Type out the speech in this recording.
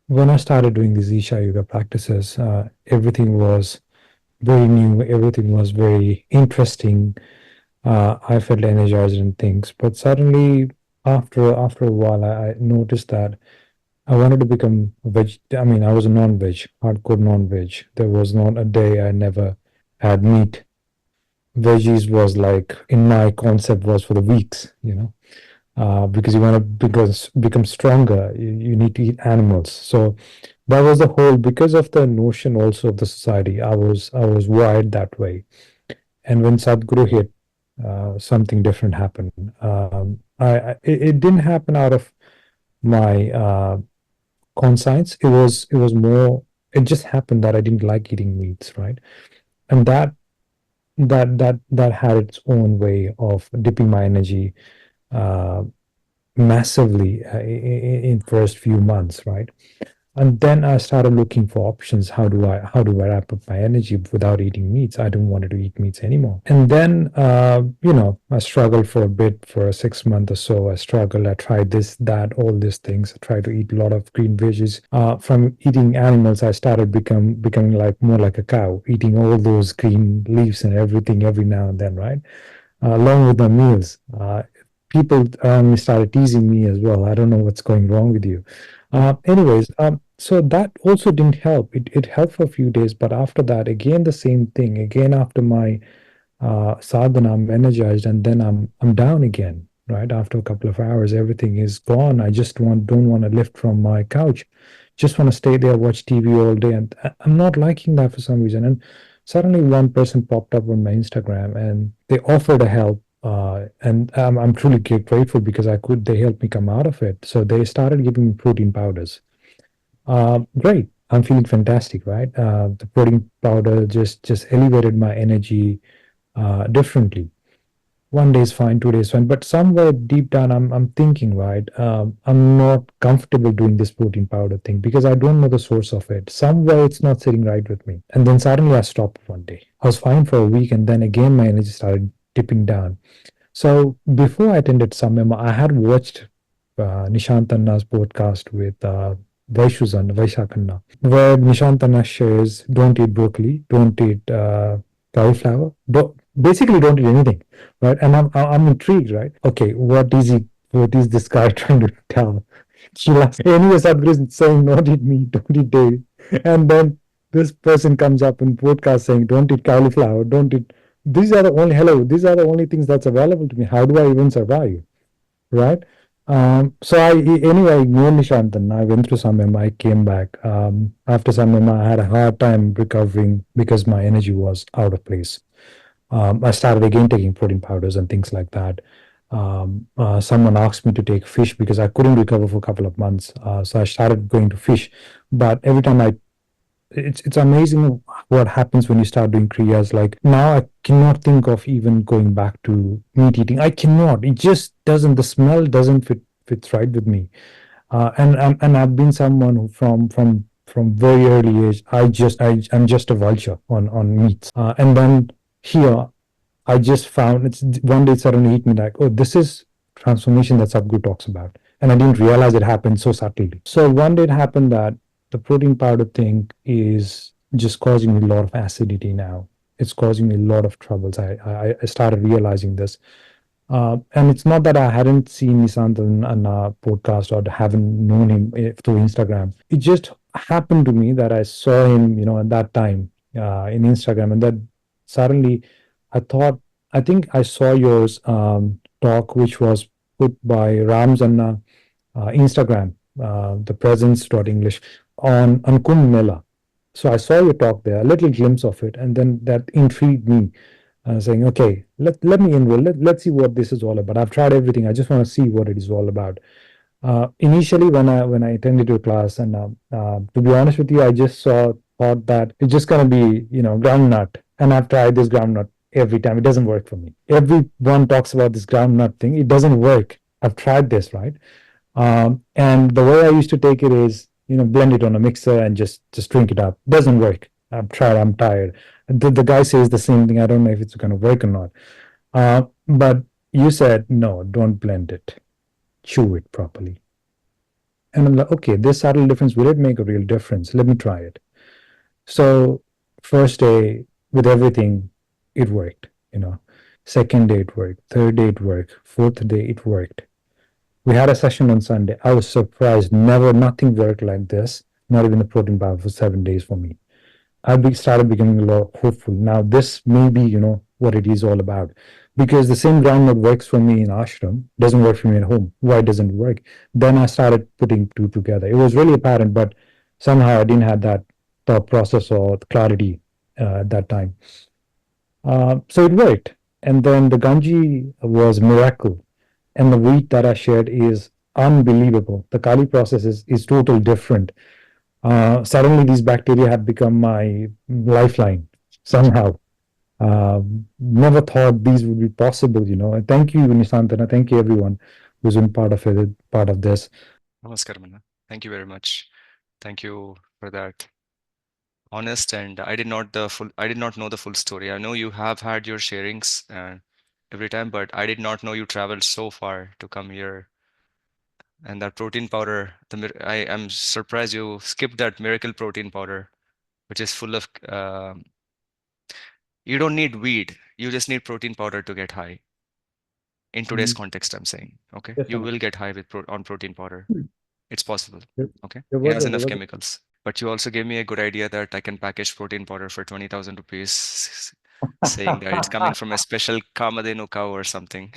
when I started doing these Isha Yoga practices, everything was very new, everything was very interesting. I felt energized and things. But suddenly, after a while, I noticed that I wanted to become veg. I mean, I was a non-veg, hardcore non-veg. There was not a day I never had meat. Veggies was like in my concept was for the weaks, because you want to become stronger. You need to eat animals. So that was the whole because of the notion also of the society. I was wired that way. And when Sadhguru hit, something different happened. It didn't happen out of my conscience. It was more. It just happened that I didn't like eating meats, right? And that had its own way of dipping my energy uh, massively in first few months, right? And then I started looking for options. How do I wrap up my energy without eating meats? I don't want to eat meats anymore. And then I struggled for a bit for 6 months or so. I struggled. I tried this, that, all these things. I tried to eat a lot of green veggies. From eating animals, I started becoming like more like a cow, eating all those green leaves and everything every now and then, right? Along with my meals. People around me started teasing me as well. I don't know what's going wrong with you. Anyways, so that also didn't help. It helped for a few days, but after that, again the same thing. Again, after my sadhana, I'm energized, and then I'm down again. Right after a couple of hours, everything is gone. I just don't want to lift from my couch. Just want to stay there, watch TV all day, and I'm not liking that for some reason. And suddenly, one person popped up on my Instagram, and they offered a help. And I'm truly grateful because they helped me come out of it. So they started giving me protein powders. Great. I'm feeling fantastic, right? The protein powder just elevated my energy differently. One day is fine, 2 days fine, but somewhere deep down, I'm thinking, right? I'm not comfortable doing this protein powder thing because I don't know the source of it. Somewhere it's not sitting right with me, and then suddenly I stopped one day. I was fine for a week, and then again my energy started dipping down. So before I attended Samyama, I had watched Nishant Anna's podcast with Vaishak Anna, where Nishant Anna shares don't eat broccoli, don't eat cauliflower, basically don't eat anything, right? And I'm intrigued, right? Okay, what is this guy trying to tell? Anyway, Sadhguru is saying don't eat meat, don't eat dairy, and then this person comes up in podcast saying don't eat cauliflower, don't eat. These are the only things that's available to me. How do I even survive, right? So anyway, I ignored Nishantan. I went through Samyama. I came back. After Samyama, I had a hard time recovering because my energy was out of place. I started again taking protein powders and things like that. Someone asked me to take fish because I couldn't recover for a couple of months. So I started going to fish. But every time it's amazing what happens when you start doing kriyas. Like now, I cannot think of even going back to meat eating. I cannot. It just doesn't. The smell doesn't fits right with me. And I've been someone who from very early age. I'm just a vulture on meats. And then here I just found it's one day it suddenly hit me like, oh, this is transformation that Sadhguru talks about. And I didn't realize it happened so subtly. So one day it happened that the protein powder thing is just causing me a lot of acidity now. It's causing me a lot of troubles. I started realizing this. And it's not that I hadn't seen Nisant on a podcast or haven't known him through Instagram. It just happened to me that I saw him, at that time in Instagram, and that suddenly I thought, I think I saw yours talk, which was put by Ramzanna Instagram, the presence.english on Kumbh Mela. So I saw your talk there, a little glimpse of it, and then that intrigued me, saying, okay, let me enroll. Let's see what this is all about. I've tried everything. I just want to see what it is all about. Initially, when I attended your class, and to be honest with you, I just thought that it's just gonna be groundnut, and I've tried this groundnut every time. It doesn't work for me. Everyone talks about this groundnut thing. It doesn't work. I've tried this, right? And the way I used to take it is, blend it on a mixer and just drink it up. Doesn't work. I've tried. I'm tired. The guy says the same thing. I don't know if it's going to work or not. But you said no. Don't blend it. Chew it properly. And I'm like, okay, this subtle difference, will it make a real difference? Let me try it. So first day with everything, it worked, you know. Second day it worked. Third day it worked. Fourth day it worked. We had a session on Sunday. I was surprised. Never, nothing worked like this. Not even the protein bar for 7 days for me. Started becoming a lot hopeful. Now this may be, what it is all about, because the same groundwork works for me in ashram, doesn't work for me at home. Why doesn't it work? Then I started putting two together. It was really apparent, but somehow I didn't have that thought process or clarity at that time. So it worked, and then the Ganji was a miracle, and the wheat that I shared is unbelievable. The Kali process is totally different. Suddenly these bacteria have become my lifeline somehow. Never thought these would be possible, And thank you, Nishantana. Thank you, everyone who's been part of it, part of this. Namaskar, Manna. Thank you very much. Thank you for that honest, and I did not know the full story. I know you have had your sharings every time, but I did not know you traveled so far to come here. And that protein powder, I am surprised you skipped that miracle protein powder, which is full of you don't need weed, you just need protein powder to get high. In today's Mm, context, I'm saying, okay, you will definitely. get high with on protein powder. It's possible. There, Okay, there it was has a, there enough was chemicals. But you also gave me a good idea that I can package protein powder for 20,000 rupees, saying that it's coming from a special Kamadenu cow or something.